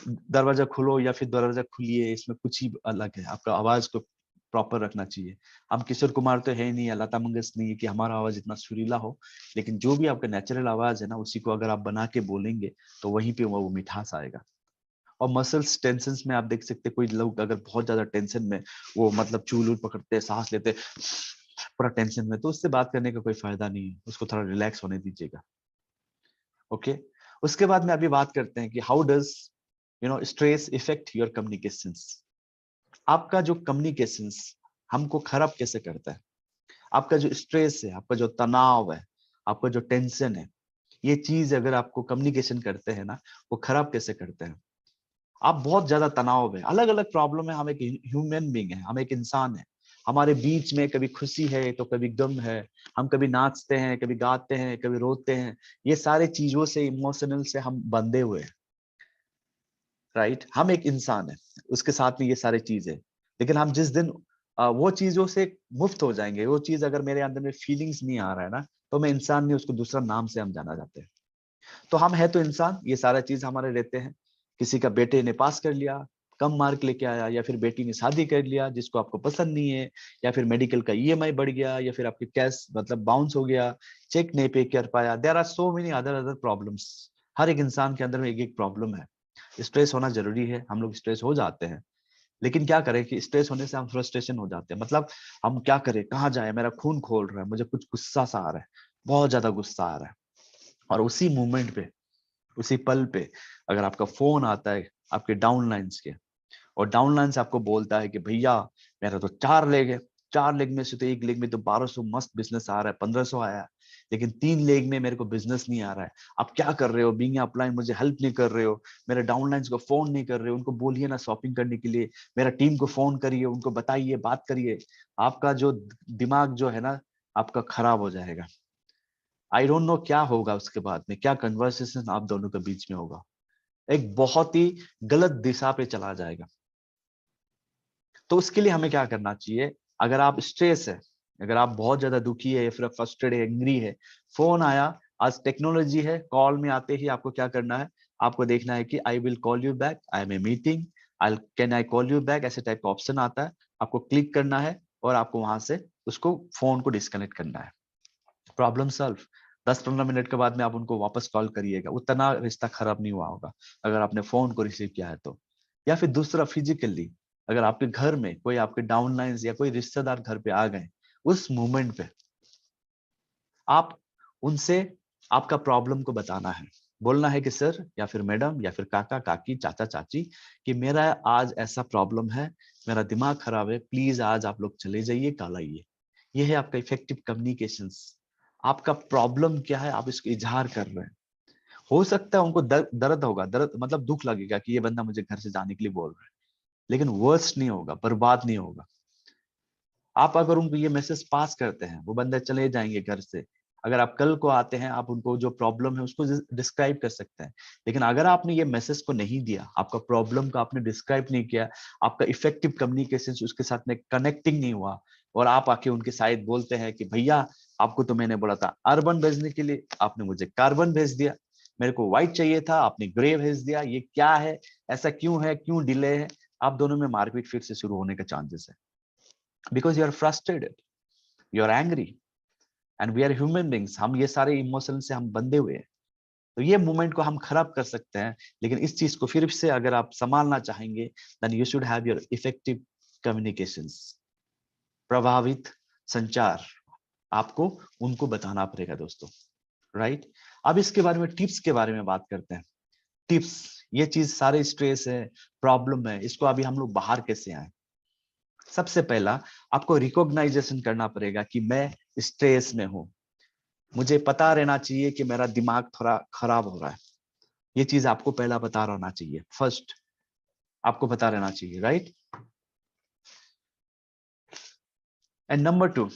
S1: दरवाजा खोलो या फिर दरवाजा खुलिए, इसमें कुछ ही अलग है, आपका आवाज को प्रॉपर रखना चाहिए। हम किशोर कुमार तो है ही नहीं, या लता मंगेशकर नहीं है कि हमारा आवाज इतना सुरीला हो, लेकिन जो भी आपका नेचुरल आवाज है ना, उसी को अगर आप बना के बोलेंगे तो वहीं पे वो मिठास आएगा। और मसल्स टेंशन में आप देख सकते हैं, कोई लोग अगर बहुत ज्यादा टेंशन में, वो मतलब चूल पकड़ते हैं, सांस लेते हैं पूरा टेंशन में, तो उससे बात करने का कोई फायदा नहीं है, उसको थोड़ा रिलैक्स होने दीजिएगा, ओके। उसके बाद में अभी बात करते हैं कि how does stress effect your communications. आपका जो कम्युनिकेशंस हमको खराब कैसे करता है, आपका जो स्ट्रेस है, आपका जो तनाव है, आपका जो टेंशन है, ये चीज अगर आपको कम्युनिकेशन करते हैं ना, वो खराब कैसे करते हैं। आप बहुत ज्यादा तनाव में, अलग अलग प्रॉब्लम है, हम एक ह्यूमन बींग है, हम एक इंसान है, हमारे बीच में कभी खुशी है तो कभी गम है, हम कभी नाचते हैं, कभी गाते हैं, कभी रोते हैं, ये सारे चीजों से, इमोशनल से हम बंधे हुए हैं, राइट। हम एक इंसान है, उसके साथ में ये सारी चीज है। लेकिन हम जिस दिन वो चीजों से मुक्त हो जाएंगे, वो चीज अगर मेरे अंदर में फीलिंग्स नहीं आ रहा है ना, तो मैं इंसान नहीं, उसको दूसरा नाम से हम जाना जाते हैं। तो हम है तो इंसान, ये सारा चीज हमारे रहते हैं। किसी का बेटे ने पास कर लिया, कम मार्क लेके आया, या फिर बेटी ने शादी कर लिया जिसको आपको पसंद नहीं है, या फिर मेडिकल का ईएमआई बढ़ गया, या फिर आपके कैश मतलब बाउंस हो गया, चेक नहीं पे कर पाया। There are so many other other problems. हर एक इंसान के अंदर में एक एक प्रॉब्लम है। स्ट्रेस होना जरूरी है, हम लोग स्ट्रेस हो जाते हैं, लेकिन क्या करें कि स्ट्रेस होने से हम फ्रस्ट्रेशन हो जाते हैं। मतलब हम क्या करें, कहाँ जाए, मेरा खून खोल रहा है, मुझे कुछ गुस्सा सा आ रहा है, बहुत ज्यादा गुस्सा आ रहा है। और उसी मोमेंट पे, उसी पल पे अगर आपका फोन आता है आपके डाउनलाइंस के, और डाउनलाइन से आपको बोलता है कि भैया मेरा तो 4 लेग है, 4 लेग में से तो एक लेग में तो 1200 मस्त बिजनेस आ रहा है, 1500 आया, लेकिन 3 लेग में मेरे को बिजनेस नहीं आ रहा है। आप क्या कर रहे हो, बीइंग अपलाइन मुझे हेल्प नहीं कर रहे हो, मेरे डाउनलाइंस को फोन नहीं कर रहे हो, उनको बोलिए ना शॉपिंग करने के लिए, मेरा टीम को फोन करिए, उनको बताइए, बात करिए। आपका जो दिमाग जो है ना आपका खराब हो जाएगा। आई डोंट नो क्या होगा उसके बाद में, क्या कन्वर्सेशन आप दोनों के बीच में होगा, एक बहुत ही गलत दिशा पे चला जाएगा। तो उसके लिए हमें क्या करना चाहिए, अगर आप स्ट्रेस है, अगर आप बहुत ज्यादा दुखी है या फिर फ्रस्ट्रेटेड है, एंग्री है, फोन आया, आज टेक्नोलॉजी है, कॉल में आते ही आपको क्या करना है, आपको देखना है कि I will call you back, I am a meeting, I can I call you back, ऐसे टाइप का ऑप्शन आता है, आपको क्लिक करना है और आपको वहां से उसको फोन को डिस्कनेक्ट करना है। Problem solve. 10-15 मिनट के बाद में आप उनको वापस कॉल करिएगा, उतना रिश्ता खराब नहीं हुआ होगा अगर आपने फोन को रिसीव किया है तो। या फिर दूसरा, फिजिकली अगर आपके घर में कोई आपके डाउनलाइंस या कोई रिश्तेदार घर पे आ गए, उस मोमेंट पे आप उनसे आपका प्रॉब्लम को बताना है, बोलना है कि सर या फिर मैडम या फिर काका काकी चाचा चाची, कि मेरा आज ऐसा प्रॉब्लम है, मेरा दिमाग खराब है, प्लीज आज आप लोग चले जाइए, कल आइए। यह है आपका इफेक्टिव कम्युनिकेशंस। आपका प्रॉब्लम क्या है आप इसको इजहार कर रहे हैं। हो सकता है उनको दर्द होगा, दर्द मतलब दुख लगेगा कि ये बंदा मुझे घर से जाने के लिए बोल रहा है, लेकिन वर्स्ट नहीं होगा, बर्बाद नहीं होगा। आप अगर उनको ये मैसेज पास करते हैं, वो बंदे चले जाएंगे घर से। अगर आप कल को आते हैं, आप उनको जो प्रॉब्लम है उसको डिस्क्राइब कर सकते हैं। लेकिन अगर आपने ये मैसेज को नहीं दिया, आपका प्रॉब्लम को आपने डिस्क्राइब नहीं किया, आपका इफेक्टिव कम्युनिकेशन उसके साथ में कनेक्टिंग नहीं हुआ, और आप आके उनके साथ बोलते हैं कि भैया आपको तो मैंने बोला था अर्बन भेजने के लिए, आपने मुझे कार्बन भेज दिया, मेरे को व्हाइट चाहिए था आपने ग्रे भेज दिया, ये क्या है, ऐसा क्यों है, क्यों डिले है। आप दोनों में मारपीट फिर से शुरू होने का चांसेस है, because you are frustrated, you are angry, and we are human beings, हम ये सारे इमोशन से हम बंधे हुए हैं। तो ये मोमेंट को हम खराब कर सकते हैं, लेकिन इस चीज को फिर से अगर आप संभालना चाहेंगे, then you should have your effective communications, प्रभावित संचार आपको उनको बताना पड़ेगा दोस्तों, राइट। अब इसके बारे में, टिप्स के बारे में बात करते हैं। टिप्स, ये चीज सारे स्ट्रेस है, प्रॉब्लम है, इसको अभी हम लोग बाहर कैसे आए। सबसे पहला, आपको रिकॉग्नाइजेशन करना पड़ेगा कि मैं स्ट्रेस में हूं। मुझे पता रहना चाहिए कि मेरा दिमाग थोड़ा खराब हो रहा है। ये चीज आपको पहला पता रहना चाहिए, फर्स्ट आपको पता रहना चाहिए, right. And number 2,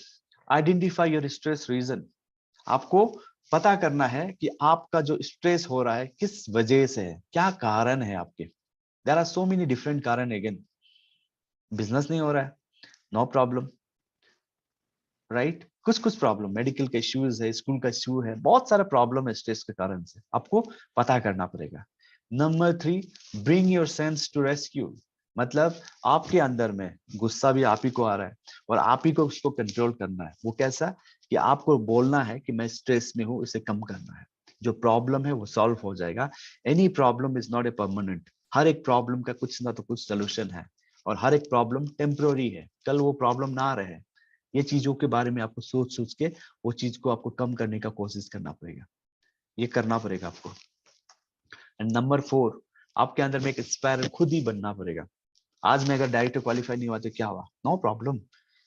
S1: identify your stress reason. आपको पता करना है कि आपका जो स्ट्रेस हो रहा है किस वजह से है, क्या कारण है आपके। There are so many different कारण। अगेन, बिजनेस नहीं हो रहा है, नो प्रॉब्लम, राइट। कुछ कुछ प्रॉब्लम, मेडिकल का इश्यूज है, स्कूल का इश्यू है, बहुत सारा प्रॉब्लम है स्ट्रेस के कारण से, आपको पता करना पड़ेगा। Number 3, bring your sense to rescue. मतलब आपके अंदर में गुस्सा भी आप ही को आ रहा है, और आप ही को उसको कंट्रोल करना है। वो कैसा, कि आपको बोलना है कि मैं स्ट्रेस में हूँ, इसे कम करना है। जो प्रॉब्लम है वो सॉल्व हो जाएगा। Any problem is not a permanent. हर एक प्रॉब्लम का कुछ ना तो कुछ सोल्यूशन है, और हर एक प्रॉब्लम टेम्पररी है, कल वो प्रॉब्लम ना रहे। ये चीजों के बारे में आपको सोच सोच के वो चीज को आपको कम करने का कोशिश करना पड़ेगा, ये करना पड़ेगा आपको। एंड नंबर 4, आपके अंदर में एक इंस्पायर खुद ही बनना पड़ेगा। आज मैं अगर डायरेक्टर क्वालिफाई नहीं हुआ तो क्या हुआ, नो प्रॉब्लम,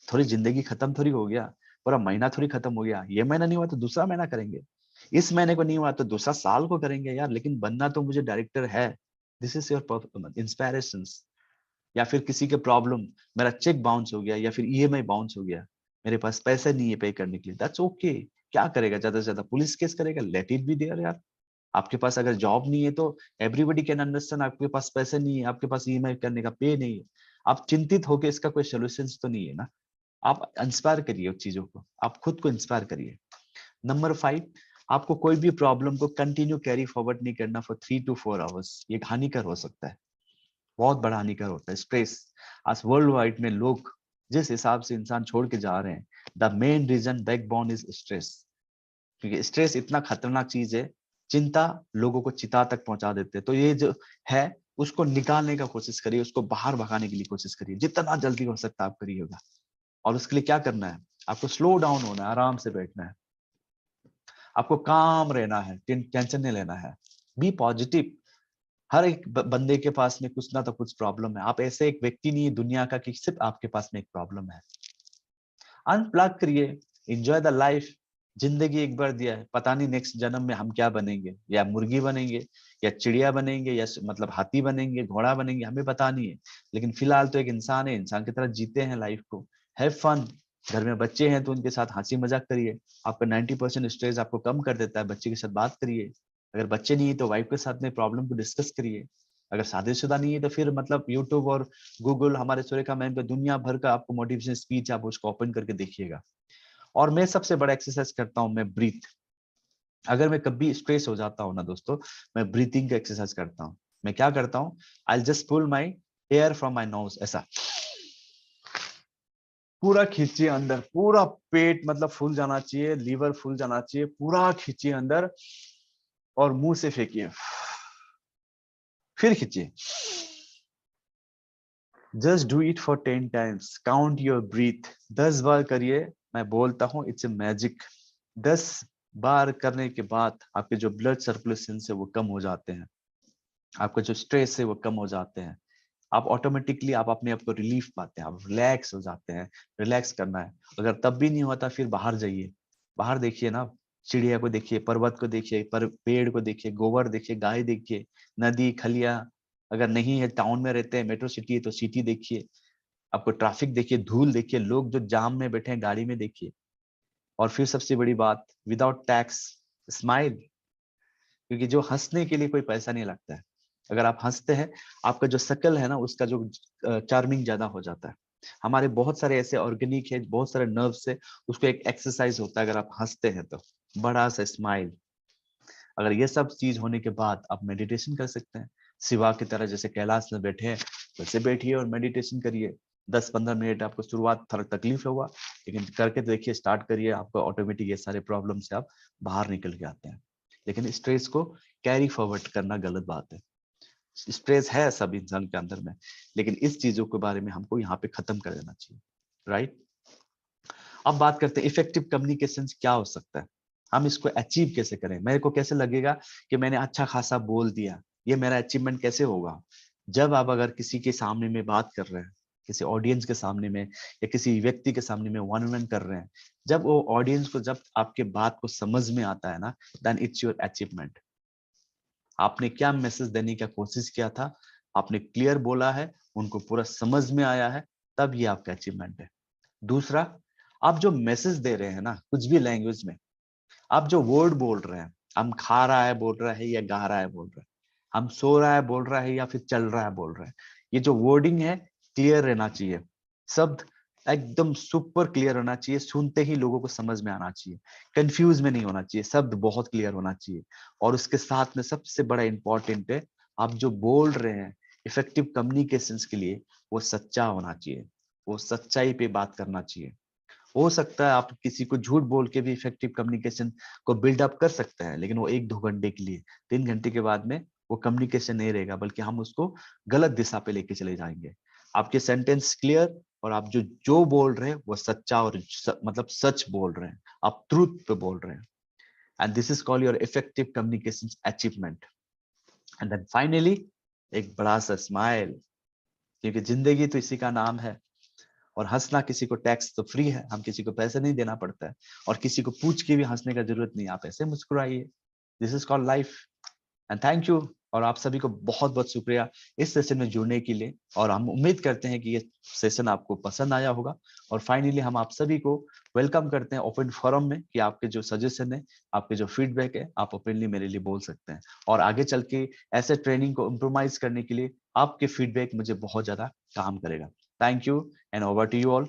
S1: थोड़ी जिंदगी खत्म थोड़ी हो गया, पूरा महीना थोड़ी खत्म हो गया। ये महीना नहीं हुआ तो दूसरा महीना करेंगे, इस महीने को नहीं हुआ तो दूसरा साल को करेंगे यार, लेकिन बनना तो मुझे डायरेक्टर है। This is your inspiration. या फिर किसी के प्रॉब्लम, मेरा चेक बाउंस हो गया या फिर ईएमआई बाउंस हो गया, मेरे पास पैसे नहीं है पे करने के लिए, दैट्स ओके। क्या करेगा, ज्यादा से ज्यादा पुलिस केस करेगा, लेट इट बी देयर यार। आपके पास अगर जॉब नहीं है तो एवरीबॉडी कैन अंडरस्टैंड, आपके पास पैसे नहीं है, आपके पास ईएमआई करने का पे नहीं है, आप चिंतित होकर इसका कोई सोल्यूशन तो नहीं है ना। आप इंस्पायर करिए उस चीजों को, आप खुद को इंस्पायर करिए। नंबर 5, आपको कोई भी प्रॉब्लम को कंटिन्यू कैरी फॉरवर्ड नहीं करना फॉर 3 to 4 आवर्स, ये हानिकर हो सकता है, बहुत बड़ा हानिकर होता है। स्ट्रेस आज वर्ल्ड वाइड में लोग जिस हिसाब से इंसान छोड़ के जा रहे हैं, the main reason backbone is stress. क्योंकि स्ट्रेस इतना खतरनाक चीज है, चिंता लोगों को चिता तक पहुंचा देते हैं। तो ये जो है उसको निकालने का कोशिश करिए, उसको बाहर भगाने के लिए कोशिश करिए, जितना जल्दी हो सकता है आप करिएगा। और उसके लिए क्या करना है, आपको स्लो डाउन होना है, आराम से बैठना है, आपको काम रहना है, टेंशन नहीं लेना है, बी पॉजिटिव। हर एक बंदे के पास में कुछ ना तो कुछ प्रॉब्लम है। आप ऐसे एक व्यक्ति नहीं है दुनिया का कि सिर्फ आपके पास में एक प्रॉब्लम है। अनप्लग करिए, एंजॉय द लाइफ। जिंदगी एक बार दिया है, पता नहीं नेक्स्ट जन्म में हम क्या बनेंगे, या मुर्गी बनेंगे, या चिड़िया बनेंगे, या मतलब हाथी बनेंगे, घोड़ा बनेंगे, हमें पता नहीं है। लेकिन फिलहाल तो एक इंसान है, इंसान की तरह जीते हैं लाइफ को। Have fun. घर में बच्चे हैं तो उनके साथ हंसी मजाक करिए, आपका 90% स्ट्रेस आपको कम कर देता है। बच्चे के साथ बात करिए, अगर बच्चे नहीं है तो वाइफ के साथ में प्रॉब्लम को डिस्कस करिए। अगर शादीशुदा नहीं है तो फिर मतलब यूट्यूब और गूगल, हमारे सुरेखा मैम पे दुनिया भर का आपको मोटिवेशन स्पीच, आप उसको ओपन करके देखिएगा। और मैं सबसे बड़ा एक्सरसाइज करता हूँ, मैं ब्रीथ। अगर मैं कभी स्ट्रेस हो जाता हूँ ना दोस्तों, मैं ब्रीथिंग का एक्सरसाइज करता हूँ। मैं क्या करता हूँ, I just pull my air from my nose, ऐसा पूरा खींचिए अंदर, पूरा पेट मतलब फूल जाना चाहिए, लीवर फूल जाना चाहिए, पूरा खींचिए अंदर और मुंह से फेंकिए, फिर खींचिए। Just do it for 10 times, count your breath, 10 बार करिए। मैं बोलता हूँ इट्स ए मैजिक। 10 बार करने के बाद आपके जो ब्लड सर्कुलेशन से वो कम हो जाते हैं, आपका जो स्ट्रेस है वो कम हो जाते हैं। आप ऑटोमेटिकली आप अपने आप को रिलीफ पाते हैं, आप रिलैक्स हो जाते हैं। रिलैक्स करना है, अगर तब भी नहीं होता फिर बाहर जाइए, बाहर देखिए ना, चिड़िया को देखिए, पर्वत को देखिए, पर पेड़ को देखिए, गोबर देखिए, गाय देखिए, नदी खलिया। अगर नहीं है, टाउन में रहते हैं, मेट्रो सिटी है तो सिटी देखिए, आपको ट्रैफिक देखिए, धूल देखिए, लोग जो जाम में बैठे हैं गाड़ी में देखिए। और फिर सबसे बड़ी बात, विदाउट टैक्स स्माइल। क्योंकि जो हंसने के लिए कोई पैसा नहीं लगता है, अगर आप हंसते हैं, आपका जो शकल है ना उसका जो चार्मिंग ज्यादा हो जाता है। हमारे बहुत सारे ऐसे ऑर्गेनिक है, बहुत सारे नर्व्स है, उसको एक एक्सरसाइज होता है अगर आप हंसते हैं तो, बड़ा सा स्माइल। अगर ये सब चीज होने के बाद आप मेडिटेशन कर सकते हैं, शिवा की तरह जैसे कैलाश में बैठे हैं वैसे बैठिए और मेडिटेशन करिए। 10-15 मिनट आपको शुरुआत थोड़ा तकलीफ होगा, लेकिन करके देखिए, स्टार्ट करिए, आपको ऑटोमेटिक ये सारे प्रॉब्लम से आप बाहर निकल के आते हैं। लेकिन स्ट्रेस को कैरी फॉरवर्ड करना गलत बात है। स्ट्रेस है सब इंसान के अंदर में, लेकिन इस चीजों के बारे में हमको यहाँ पे खत्म कर देना चाहिए, राइट। अब बात करते हैं इफेक्टिव कम्युनिकेशन क्या हो सकता है, हम इसको अचीव कैसे करें। मेरे को कैसे लगेगा कि मैंने अच्छा खासा बोल दिया, ये मेरा अचीवमेंट कैसे होगा। जब आप अगर किसी के सामने में बात कर रहे हैं, किसी ऑडियंस के सामने में या किसी व्यक्ति के सामने में वन वन कर रहे हैं, जब वो ऑडियंस को, जब आपके बात को समझ में आता है ना, देन इट्स योर अचीवमेंट। आपने क्या मैसेज देने का कोशिश किया था, आपने क्लियर बोला है, उनको पूरा समझ में आया है, तब ये आपका अचीवमेंट है। दूसरा, आप जो मैसेज दे रहे हैं ना, कुछ भी लैंग्वेज में, आप जो वर्ड बोल रहे हैं, हम खा रहा है बोल रहा है या गा रहा है बोल रहा है, हम सो रहा है बोल रहा है या फिर चल रहा है बोल रहा है, ये जो वर्डिंग है क्लियर रहना चाहिए। शब्द एकदम सुपर क्लियर होना चाहिए, सुनते ही लोगों को समझ में आना चाहिए, कंफ्यूज में नहीं होना चाहिए, शब्द बहुत क्लियर होना चाहिए। और उसके साथ में सबसे बड़ा इंपॉर्टेंट है, आप जो बोल रहे हैं इफेक्टिव कम्युनिकेशंस के लिए, वो सच्चा होना चाहिए, वो सच्चाई पे बात करना चाहिए। हो सकता है आप किसी को झूठ बोल के भी इफेक्टिव कम्युनिकेशन को बिल्डअप कर सकते हैं, लेकिन वो 1-2 घंटे के लिए, 3 घंटे के बाद में वो कम्युनिकेशन नहीं रहेगा, बल्कि हम उसको गलत दिशा पे लेके चले जाएंगे। आपके सेंटेंस क्लियर, और आप जो जो बोल रहे हैं वो सच्चा और मतलब सच बोल रहे हैं, आप ट्रूथ पे बोल रहे हैं। And this is called your effective communication achievement. And then finally, एक बड़ा सा स्माइल, क्योंकि जिंदगी तो इसी का नाम है। और हंसना किसी को टैक्स तो फ्री है, हम किसी को पैसे नहीं देना पड़ता है, और किसी को पूछ के भी हंसने का जरूरत नहीं, आप ऐसे मुस्कुराइए। This is called life. And thank you, और आप सभी को बहुत बहुत शुक्रिया इस सेशन में जुड़ने के लिए। और हम उम्मीद करते हैं कि ये सेशन आपको पसंद आया होगा। और फाइनली हम आप सभी को वेलकम करते हैं ओपन फोरम में, कि आपके जो सजेशन है, आपके जो फीडबैक है, आप ओपनली मेरे लिए बोल सकते हैं। और आगे चल के ऐसे ट्रेनिंग को इम्प्रोवाइज करने के लिए आपके फीडबैक मुझे बहुत ज्यादा काम करेगा। Thank you and over to you all.